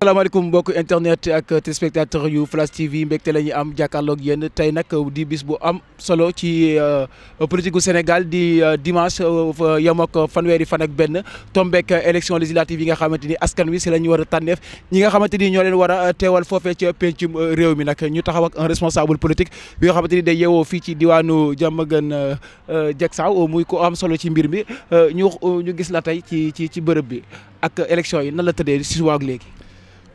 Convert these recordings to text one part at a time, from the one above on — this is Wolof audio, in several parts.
salaamaaleykum mbokk internet ak téléspectateur yu Flash TV mbégte la ñuy am jàkkaarloog yéen tey nag di bis bu am solo ci politique gu Sénégal di dimanche yem ak fanweeri fan ak benn tombeek élection législative yi nga xamante ni askan wi si la ñu war a tànneef ñi nga xamante ni ñoo leen war a teewal foofee ca pencum réew mi nag ñu taxaw ak un responsable politique bi nga xamante ni day yeewoo fii ci diwaanu Diamaguène Diacksao muy ko am solo ci mbir mi ñu gis la tey ci bërëb bi ak élection yi nan la tëddee si suba ak léegi.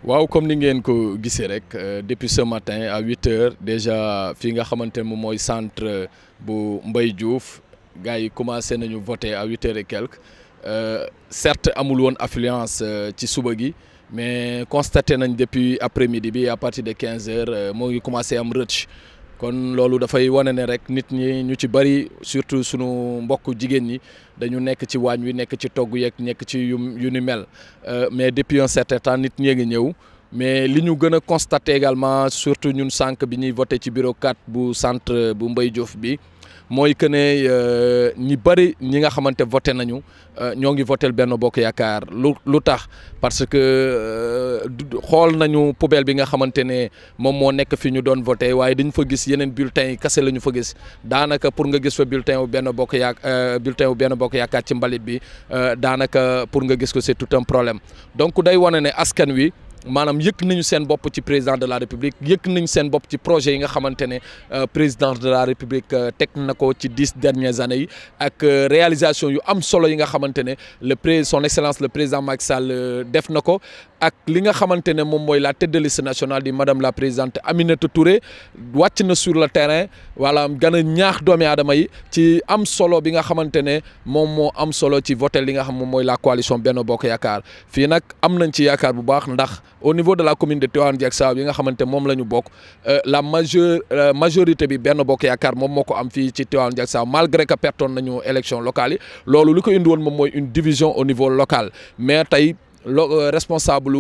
waaw comme ni ngeen ko gisee rek depuis ce matin à 8h déjà fii nga xamante ne moom mooy centre bu Mbaye Diouf gars yi commencé nañu voter à 8h et quelques certes amul woon affluence ci suba gi mais constaté nañ depuis après-midi bi à partir de 15h moo ngi commencé am rëcc kon loolu dafay wane ne rek nit ñi ñu ci bari surtout sunu mbokk jigéen ñi dañu nekk ci waañ wi nekk ci togg yeeg nekk ci yu ni mel mais depuis un certain temps nit ñee ngi ñëw mais li ñu gën a constaté également surtout ñun sànq bi ñuy voté ci bureau 4 bu centre bu Mbaye Diouf bi mooy que ne ñi bëri ñi nga xamante voté nañu ñoo ngi votel Benno Bokk Yaakaar lu tax parce que xool nañu poubelle bi nga xamante ne moom moo nekk fi ñu doon voté waaye dañ fa gis yeneen bulletins yi kase la ñu fa gis daanaka pour nga gis fa bulletin wu Benno Bokk Yaakaar ci mbalit bi daanaka pour nga gis ko c'est tout un problème donc day wane ne askan wi maanaam yëkk nañu seen bopp ci président de la république yëkk nañu seen bopp ci projet yi nga xamante ne président de la république teg na ko ci 10 dernières années yi ak réalisation yu am solo yi nga xamante ne son excellence le président Macky Sall def na ko ak li nga xamante ne moom mooy la tête de liste nationale di madame la présidente Aminata Touré wàcc na sur le terrain voilà gën a ñaax doomi aadama yi ci am solo bi nga xamante ne moom moo am solo ci voté li nga xam moom mooy la coalition Benno Bokk Yaakaar fii nag am nañ ci yaakaar bu baax ndax au niveau de la commune de Tivaouane Diacksao yi nga xamante moom la ñu bokk la majorité bi Benno Bokk Yaakaar moom moo ko am fii ci Tivaouane Diacksao malgré que pertoon nañu élection locale yi loolu li ko indi woon moom mooy une division au niveau local mais tey responsable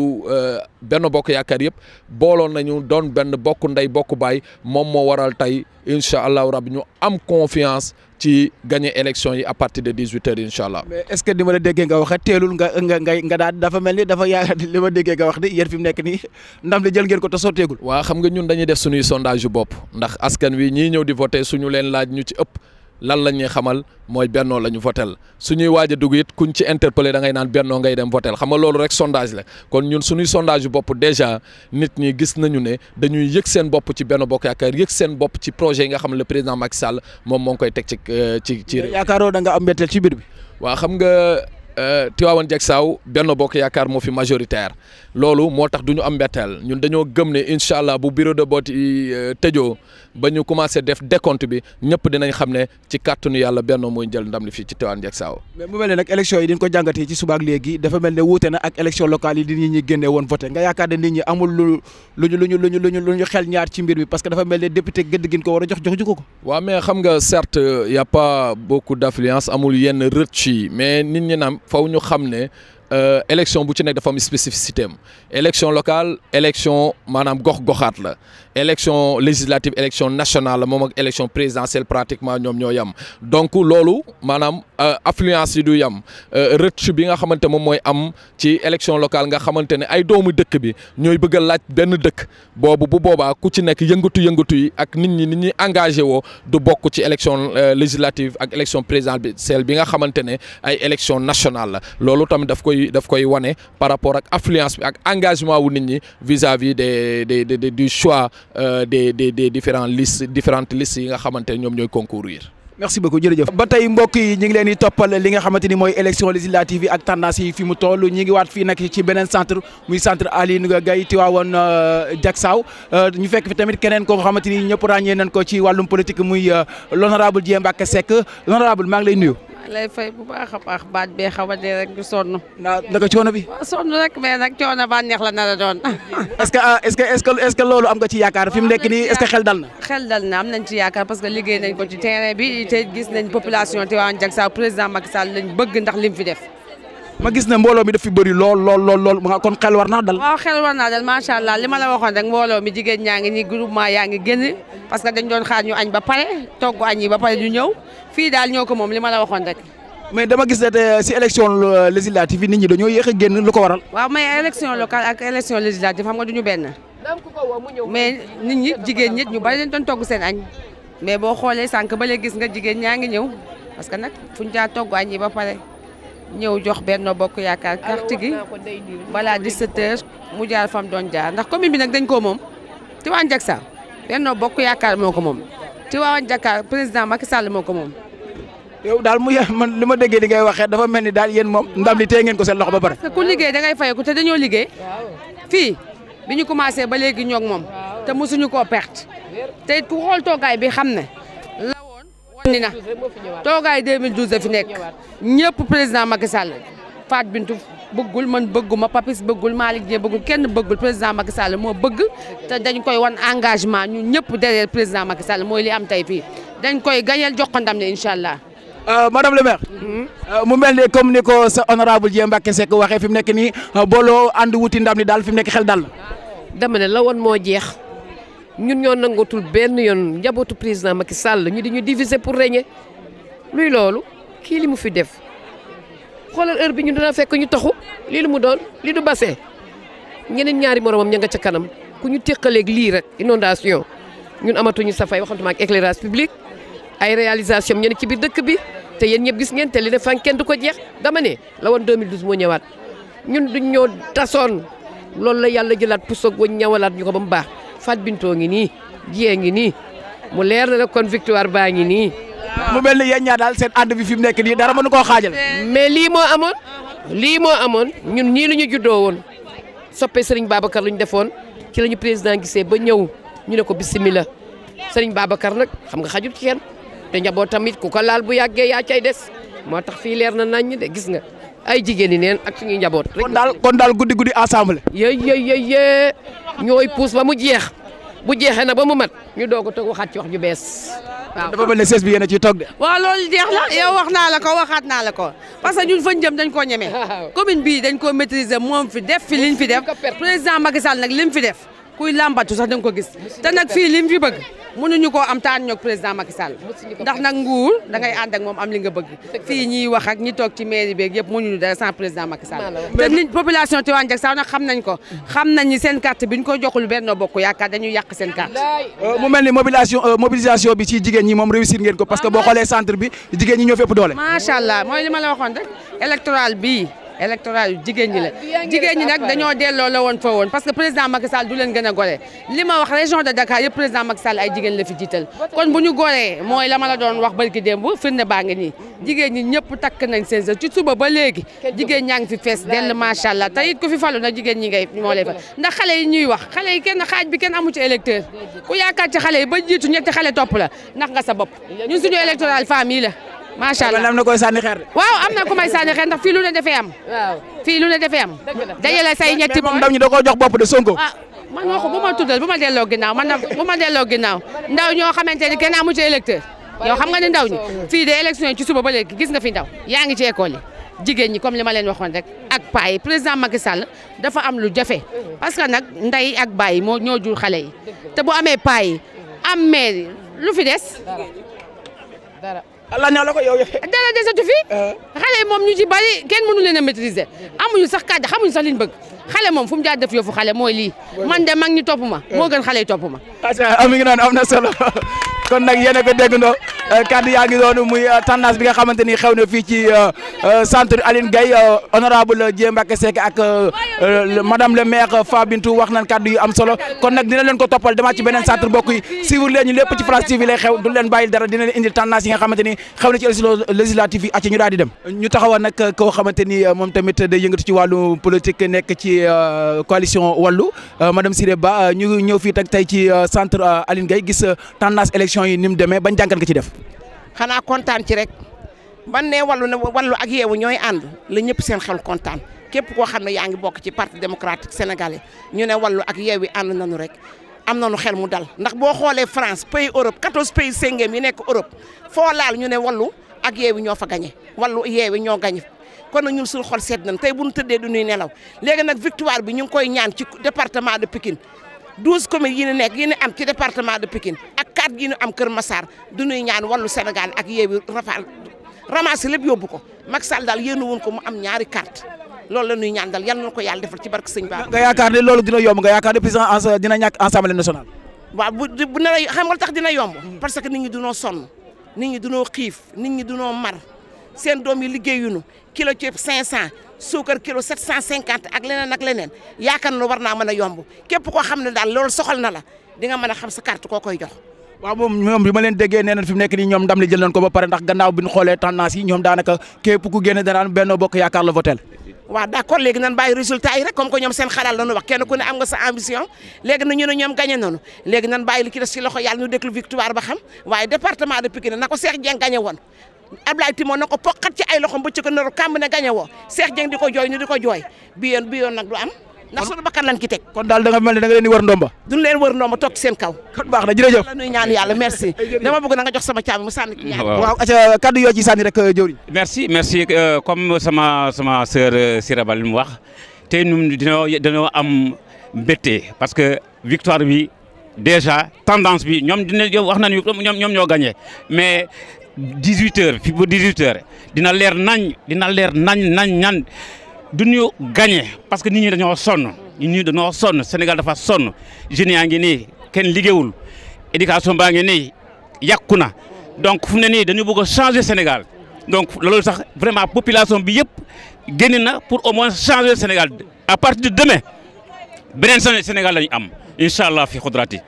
Benno Bokk Yaakaar yëpp booloon nañu doon benn bokk ndey bokk baay moom moo waral tey incha allahu rabbi ñu am confiance ci gagner élection yi à partir de 18h incha allah. mais est-ce que ni ma la déggee nga waxee teelul nga daal dafa mel ni dafa yaakaar li ma déggee nga wax ni yéen fi mu nekk nii ndam li jël ngeen ko te sotteegul. waaw xam nga ñun dañuy def suñuy sondage yu bopp ndax askan wi ñii ñëw di voter suñu leen laaj ñu ci ëpp. lan la ñuy xamal mooy bennoo la ñu votel suñuy waaj a dugg it kuñ ci interpellé da ngay naan bennoo ngay dem votel xam nga loolu rek sondage la kon ñun suñuy sondage yu bopp déjà nit ñi gis nañu ne dañuy yëg seen bopp ci Benno Bokk Yaakaar yëg seen bopp ci projet yi nga xam ne le président Macky Sall moom moo ngi koy teg ci yaakaaroo da nga am mbetteel ci biir bi. waaw xam nga Tivaouane Diacksao Benno Bokk Yaakaar moo fi majoritaire loolu moo tax du ñu am mbetteel ñun dañoo gëm ne incha allah bu bureau de vote yi tëjoo ba ñu commencé def décompte bi ñëpp dinañ xam ne ci kàttanu yàlla Benno mooy jël ndam li fii ci Tivaouane Diacksao. mais mu mel ne nag élection yi dañ ko jàngatee ci suba ak léegi dafa mel ne wuute na ak élection locale yi di nit ñi génne woon voté nga yaakaar ne nit ñi amul lu ñu xel ñaar ci mbir mi parce que dafa mel ne député gëdd gi ko war a jox ko. waaw mais xam nga certes y a pas beaucoup d'affluence amul yenn rëcc yi mais nit ñi naam faw ñu xam ne élection bu ci nekk dafa am spécificité am élection locale élection maanaam gox-goxaat la élection législative élection nationale la moom ak élection présidentielle pratiquement ñoom ñoo yam donc loolu maanaam affluence yi du yam rëcc bi nga xamante moom mooy am ci élection locale nga xamante ne ay doomu dëkk bi ñooy bëgg a laaj benn dëkk boobu bu boobaa ku ci nekk yëngatu yi ak nit ñi engagé woo du bokk ci élection législative ak élection présidentielle bi nga xamante ne ay élection nationale la loolu tamit daf koy wane par rapport ak affluence bi ak engagement wu nit ñi vis-à-vis du choix des différentes listes yi nga xamante ne ñoom ñooy concourir. merci beaucoup jërëjëf. ba tey mbokk yi ñu ngi leen di toppal li nga xamante ni mooy élection législative yi ak tendance yi fi mu toll ñu ngi waat fii nag ci beneen centre muy centre Aly Ngouille Gaye Tivaouane Diacksao ñu fekk fi tamit keneen koo xamante ni ñëpp ràññee nañ ko ci wàllum politique muy l'honorable Dieye Mbacké Seck l'honorable maa ngi lay nuyu. lay fay bu baax a baax baat bee xaw a dee rek du sonn. naka coono bi. waaw sonn rek mais nag coono ba neex la nar a doon. est-ce que loolu am nga ci yaakaar fi mu nekk nii est-ce que xel dal na. xel dal na am nañ ci yaakaar parce que liggéey nañ ko ci terrain bi te gis nañ population Tivaouane Diacksao président Macky Sall lañ bëgg ndax lim fi def. ma gis ne mbooloo mi daf fi bëri lool kon xel war naa dal. waaw xel war naa dal macha allah li ma la waxoon rek mbooloo mi jigéen ñaa ngi nii groupement yaa ngi génn parce que dañ doon xaar ñu añ ba pare togg añ yi ba pare ñu ñëw fii daal ñoo ko moom li ma la waxoon rek. mais dama gis ne si élection législative yi nit ñi dañoo yéex a génn lu ko waral. waaw mais élection locale ak élection législative xam nga duñu benn mais nit ñi jigéen ñi ñu bari dañ doon togg seen añ mais boo xoolee sànq ba léegi gis nga jigéen ñaa ngi ñëw parce que nag fuñ caa togg añ yi ba pare ñëw jox Benno Bokk Yaakaar carte gi balaa 17h mu jaar fam doon jaar ndax commune bi nag dañ koo moom Tivaouane Diacksao Benno Bokk Yaakaar moo ko moom Tivaouane Diacksao président Macky Sall moo ko moom. yow daal man li ma déggee di ngay waxee dafa mel ni daal yéen moom ndam li téye ngeen ko seen loxo ba pare. parce que ku liggéey da ngay fayeku te dañoo liggéey fii bi ñu commencé ba léegi ñoog moom te mosuñu koo perte te ku xool toogaay bi xam ne la woon wonni na toogaay 2012 da fi nekk ñëpp président Macky Sall Fat Bintou bëggul man bëgguma Papis bëggul Malick Dieng bëggul kenn bëggul président Macky Sall moo bëgg te dañ koy wan engagement ñun ñëpp derrière président Macky Sall mooy li am tey fii dañ koy gañeel jox ko ndam ne incha allah. madame le maire. mu mel ni comme ni ko sa honorable Dieng Mbacké Seck waxee fi mu nekk nii booloo ànd wuti ndam ni daal fi mu nekk xel dal na. dama ne la woon moo jeex ñun ñoo nangatul benn yoon njabootu président Macky Sall ñu di ñu diviser pour régner luy loolu kii li mu fi def xoolal heure bi ñu dina fekk ñu taxu lii lu mu doon lii du bassin ñeneen ñaari moromam ña nga ca kanam ku ñu teqaleeg lii rek inondation ñun amatuñu safay waxantuma ak éclairage public ay réalisation ñene ci biir dëkk bi te yéen ñëpp gis ngeen te li ne fan kenn du ko jeex dama ne la woon 2012 moo ñëwaat ñun duñ ñoo tasoon loolu la yàlla jëlaat pusoog wañ ñawalaat ñu ko ba mu baax Fat Bintou ngi nii jiyee ngi nii mu leer na la kon victoire baa ngi nii. mu mel ni yéen ñaar daal seen ànd bi fi mu nekk nii dara mënu koo xaajal. mais lii moo amoon ñun ñii la ñu juddoo woon soppee Serigne Babacar lu ñu defoon ci la ñu président gisee ba ñëw ñu ne ko bisimilah Serigne Babacar nag xam nga xajul ci kenn te njaboot tamit ku ko laal bu yàggee yaa cay des moo tax fii leer na nañ de gis nga ay jigéen ñi neen ak suñuy njaboot. kon daal guddi ensemble. yee ñooy puus ba mu jeex bu jeexee nag ba mu mat ñu doog a toog waxaat ci wax ju bees. waaw dafa mel ne sees bi yéen a ciy toog de. waaw loolu jeex la yow wax naa la ko waxaat naa la ko parce que ñun fañ jëm dañ koo ñeme. commune bii dañ koo maîtriser moom fi def fi liñ fi def président Macky Sall nag lim fi def kuy lambatu sax da nga ko gis te nag fii lim fi bëgg mënuñu koo am taan ñoog président Macky Sall ndax nag nguur da ngay ànd ak moom am li nga bëgg fii ñiy wax ak ñi toog ci mairie beeg yëpp mënuñu dara sans président Macky Sall te nit population Tivaouane Diacksao nag xam nañ ko xam nañ ni seen carte bi ñu ko joxul Benno Bokk Yaakaar dañuy yàq seen carte. mu mel ni mobilisation bi ci jigéen ñi moom réussir ngeen ko parce que boo xoolee centre bi jigéen ñi ñoo fi ëpp doole. macha allah mooy li ma la waxoon rek électoral bii électoral yu jigéen ñi la jigéen ñi nag dañoo delloo la woon fa woon parce que président Macky Sall du leen gën a gore li ma wax région de Dakar yëpp président Macky Sall ay jigéen la fi jiital kon bu ñu goree mooy la ma la doon wax barki démb firnde baa ngi nii jigéen ñi ñëpp takk nañ seen sa ci suba ba léegi jigéen ñaa ngi fi fees dell macha allah te it ku fi falu nag jigéen ñi ngay moo lay fa ndax xale yi ñuy wax xale yi kenn xaaj bi kenn amu ci électeur ku yaakaar ci xale yi ba jiitu ñetti xale topp la ndax nga sa bopp ñun suñu électoral famille la macha allah am na koy sànni xeer de. waaw am na ku may sànni xeer ndax fii lu ne dafay am. fii lu ne dafay am. dajale say ñetti moom ndam ñi da koo jox bopp de Sonko. ah man wax ko bu ma tuddal bu ma delloo ginnaaw man nag bu ma delloo ginnaaw ndaw ñoo xamante ni kenn amu ci électeur yow xam nga ne ndaw ñi fii de élection yi ci suba ba léegi gis nga fi ndaw yaa ngi ci école yi jigéen ñi comme li ma leen waxoon rek ak paa yi président Macky Sall dafa am lu jafe parce que nag ndey ak baay moo ñoo jur xale yi te bu amee paa yi am maire lu fi des dara. Allah ñaa la ko yow. dara desatu fi xale yi moom ñu ci bari kenn mënu leen a maîtriser amuñu sax kàddu xamuñu sax liñ bëgg xale moom fu mu jaar def yoofu xale mooy lii man de mag ñi topp ma moo gën xale yi topp ma. am ngi noonu am na solo kon nag yéen a ko déggandoo kàddu yaa ngi doon muy tendance bi nga xamante ni xew na fii ci centre Aline Gaye honorable Dieng Mbacké Seck ak madame le maire Fat Bintou wax nañ kàddu yu am solo kon nag dina leen ko toppal demaat ci beneen centre bokk yi suivre leen ñu lépp ci France TV lay xew du leen bàyyil dara dina leen indil tendance yi nga xamante ni xew na ci élection législative yi acca ñu daal di dem ñu taxawoon nag koo xamante ni moom tamit day yëngatu ci wàllu politique nekk ci coalition Wallu madame Siré Ba ñu ñëw fii tey ci centre Aline Gaye gis tendance élection yi ni mu demee ban jàngat nga ci def. xanaa kontaan ci rek ban ne Wallu ak Yeewu ñooy ànd la ñëpp seen xel kontaan képp koo xam ne yaa ngi bokk ci parti démocratique sénégalais ñu ne Wallu ak Yeewu ànd nañu rek am nañu xel mu dal ndax boo xoolee France pays Europe 14 pays Schengen yi nekk Europe foo laal ñu ne Wallu ak Yeewu ñoo fa gagné Wallu Yeewu ñoo gagné kon nag ñun suñu xol seet nañ tey bu ñu tëddee du ñuy nelaw léegi nag victoire bi ñu ngi koy ñaan ci département de Pikine 12 communes yi ñu nekk yi ñu am ci département de Pikine ak 4 yi ñu am Kër Massar du ñuy ñaan Wallu Sénégal ak Yeewu ramasser lépp yóbbu ko Macky Sall daal yéen woon ko mu am ñaari carte loolu la ñuy ñaan daal yal na ko yàlla defal ci barke sëñ Ba. nga yaakaar ne loolu dina yomb nga yaakaar ne président dina ñàkk Assemblée nationale. waaw bu ne la xam nga tax dina yomb parce que nit ñi dunoo sonn nit ñi dunoo xiif nit ñi dunoo mar seen doom yi liggéeyuñu kilo ceeb 500 suukar kilo 750 ak leneen yaakaar na war naa mën a yomb képp koo xam ne daal loolu soxal na la di nga mën a xam sa carte koo koy jox. waaw moom bi ma leen déggee nee na fi mu nekk nii ñoom ndam li jël nañ ko ba pare ndax gannaaw bi ñu xoolee tendance yi ñoom daanaka képp ku génne danaan Benno Bokk Yaakaar la votel. waaw d'accord léegi nan bàyyi résultat yi rek comme que ñoom seen xalaat la ñu wax kenn ku ne am nga sa ambition léegi na ñu ne ñoom gagné nañu léegi nan bàyyi li ci des ci loxo yàlla ñu déglu victoire ba xam waaye département de Pikine na ko Cheikh Dieng gagné woon Ablaye Timo na ko poqat ci ay loxom bëccëg naru kàmb ne gagné woo Cheikh Dieng di ko jooy ñu di ko jooy bi yoon nag du am ndax suñu bakkan lañ ci teg kon daal da nga mel ne da nga leen di wër ndomba. duñ leen wër ndomba toog ci seen kaw. kon baax na jërëjëf la ñuy ñaan yàlla merci dama bëgg na nga jox sama caabi mu sànni ci ñaan. waaw acca kaddu yoo ci sànni rek jëwriñ. merci comme sama sœur Siraba li mu wax tey ñun dañoo am mbégte parce que victoire bi déjà tendance bi ñoom wax nañu ñoom ñoo gagné mais 18h fii ba 18h dina leer nañ du ñu gagné parce que nit ñi dañoo sonn Sénégal dafa sonn jeunes yaa ngi nii kenn liggéeyul éducation baa ngi nii yàqu na donc fu mu ne nii dañu bëgg a changer Sénégal donc loolu sax vraiment population bi yëpp génn na pour au moins changer Sénégal à partir de demain beneen Sénégal la ñu am incha allah fi xudrati.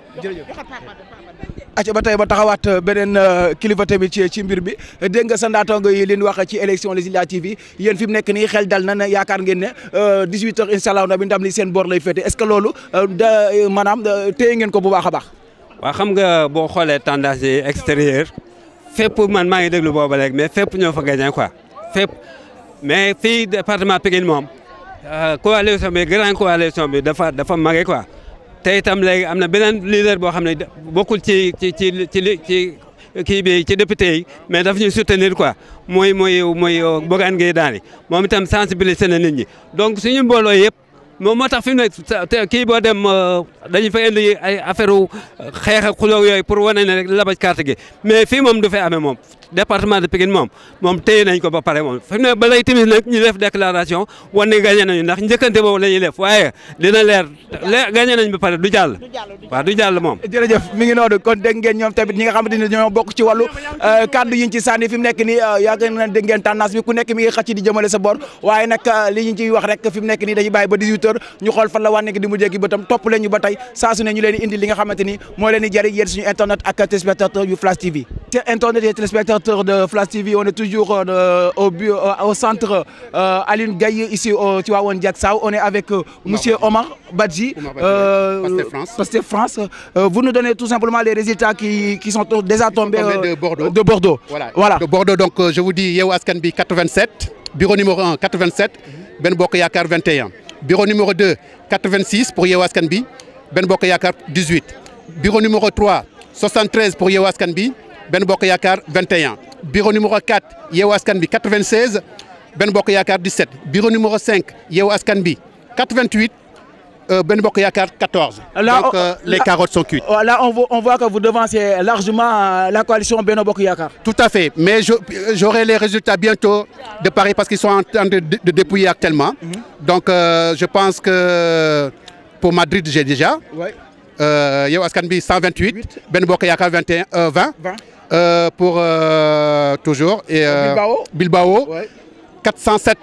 acca ba tey ba taxawaat beneen kilifa tamit ci mbir bi dégg nga sa ndaataango yi leen wax ci élection législative yi yéen fi mu nekk nii xel dal na yaakaar ngeen ne 18h incha allah nabi ndam li seen boor lay féete est-ce que loolu maanaam téye ngeen ko bu baax a baax. waaw xam nga boo xoolee tendance yi extérieur fépp man maa ngi déglu booba léegi mais fépp ñoo fa gagné quoi fépp mais fii département Pikine moom coalition bi grande coalition bi dafa mage quoi. te itam léegi am na beneen leader boo xam ne bokkul ci kii bi ci député yi mais daf ñuy soutenir quoi mooy Bougane Gueye Dany moom itam sensibiliser na nit ñi donc suñu mbooloo yëpp moom moo tax fi mu ne kii boo dem dañu fa indi ay affaire xeex ak xuloo yooyu pour wane ne rek labaj carte gi mais fii moom du fay amee moom département de Pikine moom téye nañ ko ba pare moom fi mu ne ba lay tamit nag ñu def déclaration wan ne gagné nañu ndax njëkkante boobu la ñuy def waaye dina leer gagné nañ ba pare du jàll waaw du jàll moom. jërëjëf mi ngi noonu kon dégg ngeen ñoom tamit ñi nga xamante ne ñoo bokk ci wàllu kaddu yi ñu ci sànni fi mu nekk nii yaakaar naa dégg ngeen tendance bi ku nekk mi ngi xëcc di jëmale sa bor waaye nag li ñu ciy wax rek fi mu nekk nii dañuy bàyyi ba 18h ñu xool fan la wànne di mujjee gi bëtam topp leen ñu ba tey saa su ne ñu leen di indi li nga xamante ni moo leen di jëriñ yéen suñu internet ak téléspectateurs yu Flash TV. internet et téléspectateurs de Flash TV, on est toujours au centre Aline Gaye ici au Tivaouane Diacksao. On est avec monsieur Omar Badji, Pastef France. Vous nous donnez tout simplement les résultats qui sont déjà tombés de Bordeaux. Voilà. De Bordeaux, donc je vous dis Yewwi Askan Wi 87, bureau numéro 1 87, Ben Bokk Yaakaar 21. Bureau numéro 2 86 pour Yewwi Askan Wi, Ben Bokk Yaakaar 18. Bureau numéro 3 73 pour Yewwi Askan Wi, Ben Bokk Yaakaar 21. Bureau numéro 4 Yewwi Askan Wi 96, Ben Bokk Yaakaar 17. Bureau numéro 5 Yewwi Askan Wi 88, Ben Bokk Yaakaar 14. Là, donc les carottes sont cuites. Là, on voit que vous devancez largement la coalition Benno Bokk Yaakaar. Tout à fait, mais j'aurai les résultats bientôt de Paris parce qu'ils sont en train de dépouiller actuellement. Donc je pense que pour Madrid, j'ai déjà. Ouais. Yewwi Askan Wi 128, Ben Bokk Yaakaar 20. Pour toujours. Et Bilbao ouais. 407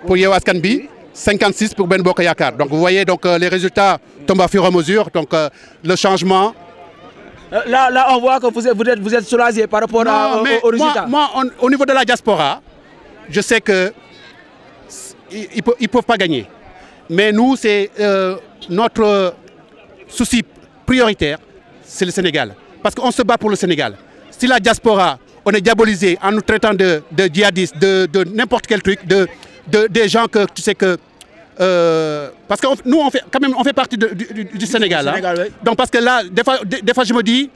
pour Yewwi Askan Wi, 56 pour Ben Bokk Yaakaar. Donc vous voyez donc les résultats tombent à fur et à mesure. Donc le changement. Là, on voit que vous êtes soulagé par rapport aux résultats. Moi, au niveau de la diaspora, je sais que ils peuvent pas gagner. Mais nous, c'est notre souci prioritaire, c'est le Sénégal. Parce qu'on se bat pour le Sénégal. Si la diaspora, on est diabolisé en nous traitant de djihadistes, de n'importe quel truc, des gens que tu sais que... parce que nous, on fait partie du Sénégal. Sénégal oui. Donc parce que là, des fois je me dis,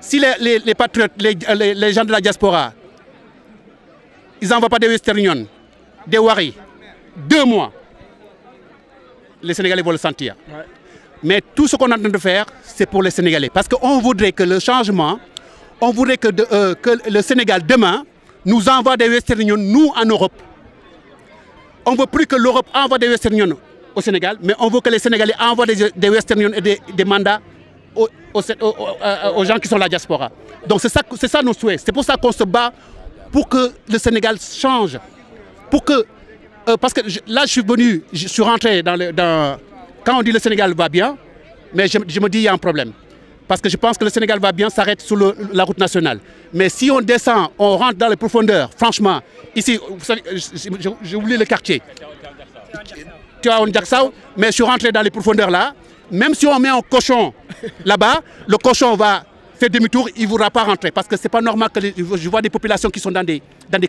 si les patriotes, les gens de la diaspora, ils n'envoient pas des Western Union, des Wari, 2 mois, les Sénégalais vont le sentir. Ouais. Mais tout ce qu'on est en train de faire, c'est pour les Sénégalais. Parce qu'on voudrait que le changement, on voudrait que le Sénégal, demain, nous envoie des Western Union, nous en Europe. On ne veut plus que l'Europe envoie des Western Union au Sénégal, mais on veut que les Sénégalais envoient des Western Union et des mandats aux gens qui sont la diaspora. Donc c'est ça nos souhaits. C'est pour ça qu'on se bat pour que le Sénégal change. Pour que, parce que là, je suis rentré quand on dit le Sénégal va bien, mais je me dis il y a un problème. Parce que je pense que le Sénégal va bien, s'arrête sur la route nationale. Mais si on descend, on rentre dans les profondeurs, franchement, ici, vous savez, j'ai oublié le quartier. Mais je suis rentré dans les profondeurs là. Même si on met un cochon là-bas, le cochon va faire demi-tour, il ne voudra pas rentrer. Parce que ce n'est pas normal que je vois des populations qui sont dans des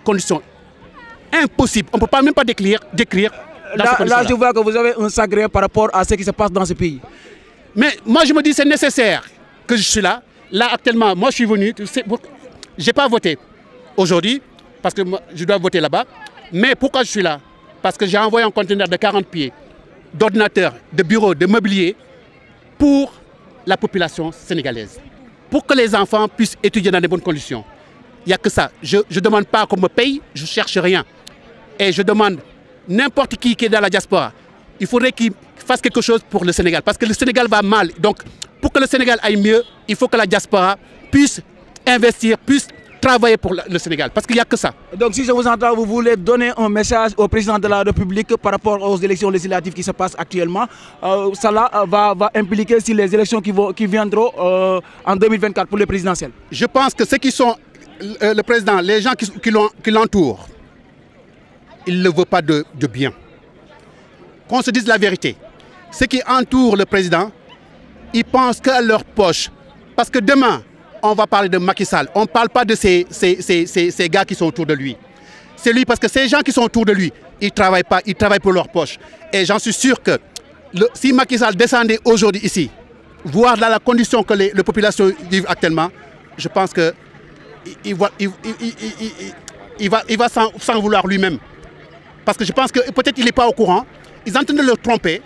conditions impossibles. On ne peut même pas décrire. Là, je vois que vous avez un sacré par rapport à ce qui se passe dans ce pays. Mais moi, je me dis que c'est nécessaire que je suis là. Là, actuellement, moi, je suis venu. Je n'ai pas voté aujourd'hui parce que je dois voter là-bas. Mais pourquoi je suis là? Parce que j'ai envoyé un conteneur de 40 pieds d'ordinateurs, de bureaux, de mobilier pour la population sénégalaise. Pour que les enfants puissent étudier dans de bonnes conditions. Il n'y a que ça. Je ne demande pas qu'on me paye, je ne cherche rien. Et je demande n'importe qui est dans la diaspora, il faudrait qu'il fasse quelque chose pour le Sénégal. Parce que le Sénégal va mal. Donc, pour que le Sénégal aille mieux, il faut que la diaspora puisse investir, puisse travailler pour le Sénégal. Parce qu'il n'y a que ça. Donc, si je vous entends, vous voulez donner un message au président de la République par rapport aux élections législatives qui se passent actuellement. Cela va impliquer si les élections qui viendront en 2024 pour les présidentielles. Je pense que ceux qui sont le président, les gens qui l'entourent, ils ne veulent pas de bien. Qu'on se dise la vérité. Ceux qui entourent le président, ils pensent qu'à leur poche. Parce que demain, on va parler de Macky Sall. On ne parle pas de ces gars qui sont autour de lui. C'est lui, parce que ces gens qui sont autour de lui, ils ne travaillent pas, ils travaillent pour leur poche. Et j'en suis sûr que si Macky Sall descendait aujourd'hui ici, voir dans la condition que les populations vivent actuellement, je pense qu'il va s'en vouloir lui-même. Parce que je pense que peut-être il n'est pas au courant. Ils sont en train de le tromper,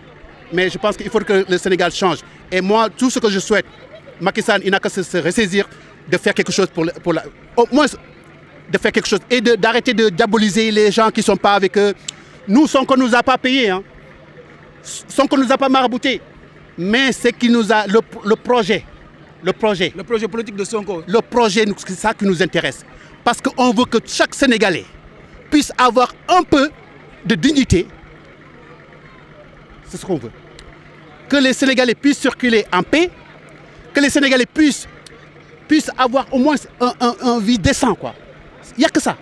mais je pense qu'il faut que le Sénégal change. Et moi, tout ce que je souhaite, Macky Sall, il n'a qu'à se ressaisir de faire quelque chose au moins de faire quelque chose et d'arrêter de diaboliser les gens qui ne sont pas avec eux. Nous, Sonko ne nous a pas payés, hein. Sonko ne nous a pas maraboutés. Mais c'est qui nous a le projet politique de Sonko. Le projet, c'est ça qui nous intéresse. Parce qu'on veut que chaque Sénégalais puisse avoir un peu de dignité. C'est ce qu'on veut. Que les Sénégalais puissent circuler en paix, que les Sénégalais puissent avoir au moins un vie décent, quoi. Il n'y a que ça.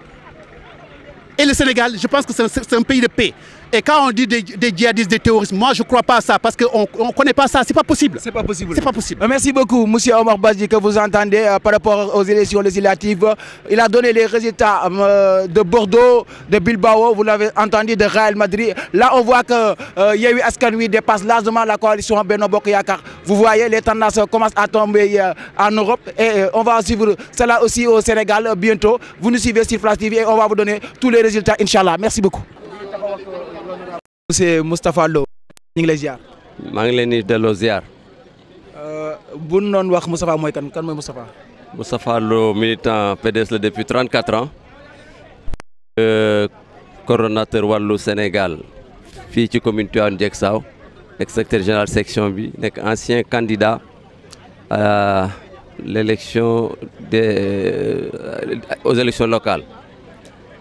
Et le Sénégal, je pense que c'est un pays de paix. Et quand on dit des djihadistes, des terroristes, moi je ne crois pas à ça parce qu'on ne connaît pas ça. C'est pas possible. C'est pas possible. C'est pas possible. Merci beaucoup, M. Omar Badji, que vous entendez par rapport aux élections législatives. Il a donné les résultats de Bordeaux, de Bilbao, vous l'avez entendu, de Real Madrid. Là, on voit que Yewwi Askan Wi dépasse largement la coalition Benno Bokk Yakaar. Vous voyez, les tendances commencent à tomber en Europe et on va suivre cela aussi au Sénégal bientôt. Vous nous suivez sur Flash TV et on va vous donner tous les résultats, Inch'Allah. Merci beaucoup. Monsieur Moustapha Lo ñu ngi lay ziar. maa ngi leen di delloo ziar. bu ñu doon wax Moustapha mooy kan mooy Moustapha. Moustapha Lo militant PDS la depuis 34 ans. Coordonnateur wàllu Sénégal fii ci commune Tivaouane Diacksao nekk secrétaire général section bi nekk ancien candidat à l'élection aux élections locales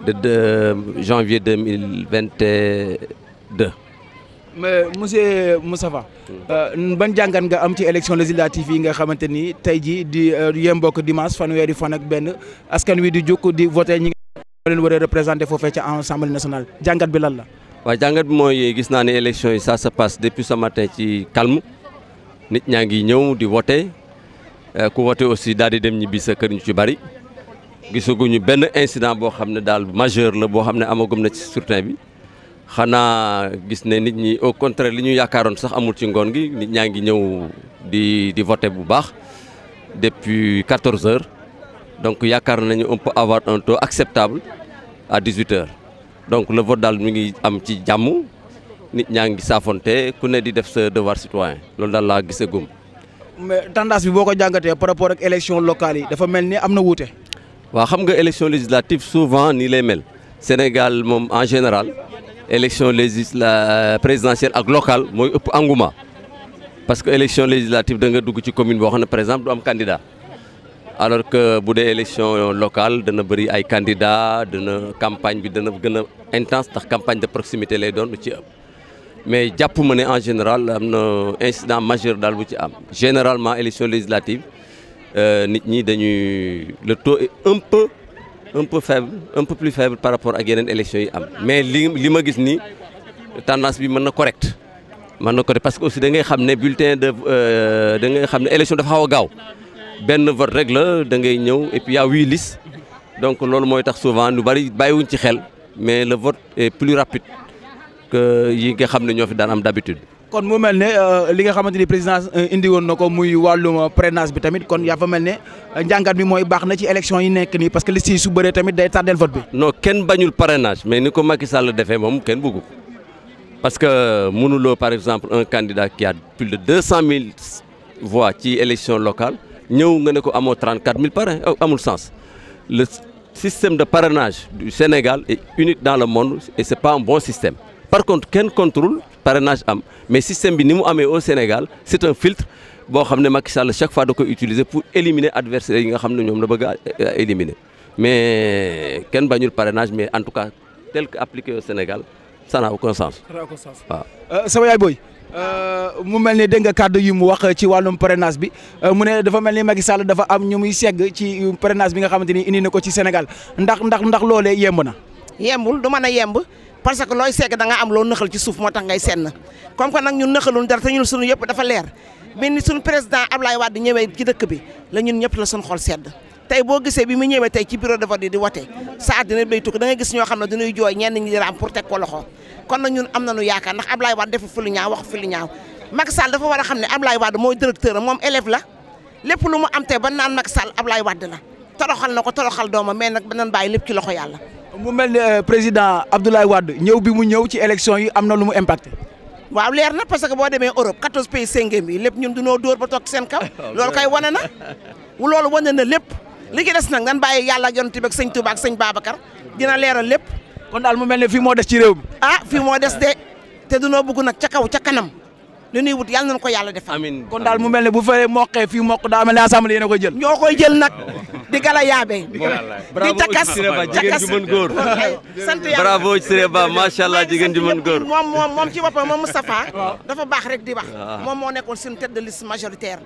de janvier 2022. mais monsieur Moustapha ban jàngat nga am ci élection législative yi nga xamante ni tey jii di yembook dimanche fanweeri fan ak benn askan wi di jóg di voté ñi nga leen war a représenté foofee ca Assemblée nationale jàngat bi lan la. waaw jàngat bi mooy gis naa ne élection yi ça se passe depuis ce matin ci calme nit ñaa ngi ñëw di voté ku voté aussi daal di dem ñibbi sa kër ñu ci bari gisaguñu benn incident boo xam ne daal majeur la boo xam ne amagum na ci scrutin bi. xanaa gis ne nit ñi au contraire li ñu yaakaaroon sax amul ci ngoon gi nit ñaa ngi ñëw di voter bu baax depuis 14 heures donc yaakaar nañu on peut avoir un taux acceptable à 18 heures donc le vote daal mi ngi am ci jàmm nit ñaa ngi saafonte ku ne di def sa devoir citoyen loolu daal laa gisagum. mais tendance bi boo ko jàngatee par rapport ak élection locale yi dafa mel ni am na wuute. waaw xam nga élection législative souvent nii lay mel Sénégal moom en général élection présidentielle ak locale mooy ëpp engouement parce que élection législative da nga dugg ci commune boo xam ne par exemple du am candidat alors que bu dee élection locale dana bëri ay candidats dana campagne bi dana gën a intense ndax campagne de proximité lay doon lu ci ëpp mais jàpp ma ne en général am na incident majeur daal bu ci am généralement élection législative nit ñi dañuy le taux est un peu faible un peu plus faible par rapport ak yeneen élections yi am mais li ma gis nii tendance bi mën na correct parce que aussi da ngay xam ne bulletin de da ngay xam ne élection dafa xaw a gaaw benn vote rek la da ngay ñëw et puis y a 8 listes donc loolu mooy tax souvent lu bari bàyyiwuñ ci xel mais le vote est plus rapide que yi nga xam ne ñoo fi daan am d'habitude. kon mu mel ne li nga xamante ni président indi woon na ko muy wàllum parrainage bi tamit kon yaa fa mel ne njàngat bi mooy baax na ci élection yi nekk nii parce que liste yi su bëree tamit day tardel vote bi. non kenn bañul parrainage mais ni ko Macky Sall defee moom kenn bëggu parce que mënuloo par exemple un candidat qui a plus de 200 000 voix ci élection locale ñëw nga ne ko amoo 34 000 parrains amul sens le système de parrainage du Sénégal est unique dans le monde et c'est pas un bon système par contre kenn contrôle parrainage am mais système bi ni mu amee au Sénégal c'est un filtre boo xam ne Macky Sall chaque fois da koy utiliser pour éliminer adversaires yi nga xam ne ñoom la bëgg a éliminer mais kenn bañul parrainage mais en tout cas tel que appliqué au Sénégal ça n'a aucun sens. waaw sama yaay booy mu mel ni dégg nga kàddu yi mu wax ci wàllum parrainage bi mu ne dafa mel ni Macky Sall dafa am ñu muy segg ci parrainage bi nga xamante ni indi na ko ci Sénégal ndax loolee yemb na. yembul du mën a yemb parce que looy segg da nga am loo nëxal ci suuf moo tax ngay senn comme que nag ñun nëxalun dara te ñun suñu yëpp dafa leer bi ni suñu président Ablaye Wade ñëwee ci dëkk bi la ñun ñëpp la suñu xol sedd tey boo gisee bi mu ñëwee tey ci bureau de vote di wote sa àddina bay tukki da ngay gis ñoo xam ne dañuy jooy ñenn ñi di raam pour teg ko loxo kon nag ñun am nañu yaakaar ndax Ablaye Wade defu fi lu ñaaw wax fi lu ñaaw Macky Sall dafa war a xam ne Ablaye Wade mooy directeur moom élève la lépp lu mu am tey ba naan Macky Sall Ablaye Wade la toroxal na ko toroxal doomam mais nag dañu bàyyi lépp ci loxo yàlla. mu mel ne président Abdoulaye Wade ñëw bi mu ñëw ci élection yi am na lu mu impacté. waaw leer na parce que boo demee Europe 14 pays Schengen bi lépp ñun dunoo dóor ba toog seen kaw loolu kay wane na loolu wane na lépp li ci des nag nan bàyyi yàlla ak yonent bi ak sëñ Touba ak sëñ Babacar dina leeral lépp. kon daal mu mel ne fii moo des ci réew mi. ah fii moo des de te dunoo bëgg nag ca kaw ca kanam li ñuy wut yàlla nañu ko yàlla defal. amiin kon daal mu mel ne bu fee moqee fii mokk daa mel ne assemblée yéen a koy jël. ñoo koy jël nag di gala yaabee. bravo di cakas jigéen ju mën góor. sant yàlla bravo Siré Ba macha allah jigéen ju mën góor. moom ci boppam moom Moustapha dafa baax rek di wax. moom moo nekkoon suñu tête de liste majoritaire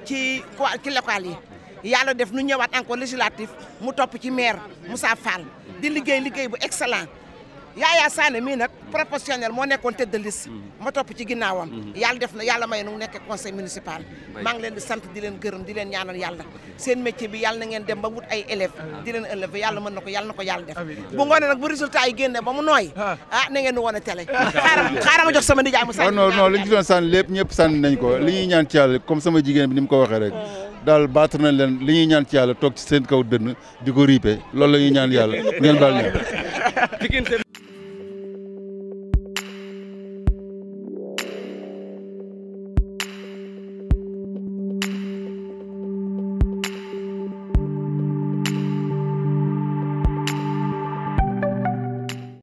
ci local yi. yàlla def nu ñëwaat encore législatif mu topp ci maire Moussa Fall di liggéey bu excellent Yaya Sané mii nag proportionnel moo nekkoon tête de liste ma topp ci ginnaawam yàlla def na yàlla may nu nekk conseil municipal maa ngi leen di sant di leen gërëm di leen ñaanal yàlla seen métier bi yàlla na ngeen dem ba wut ay élèves di leen élever yàlla mën na ko yàlla def bu ngoonee nag bu résultat yi génne ba mu nooy na ngeen di wane télé xaaral ma jox sama nijaay mu sànni non li ñu ci doon sànni lépp ñëpp sànni nañ ko li ñuy ñaan ci yàlla comme sama jigéen bi ni mu ko waxee rek daal baatu nañ leen li ñuy ñaan ci yàlla toog ci seen kaw dënn di ko riipe loolu la ñuy ñaan yàlla ngeen baal ñu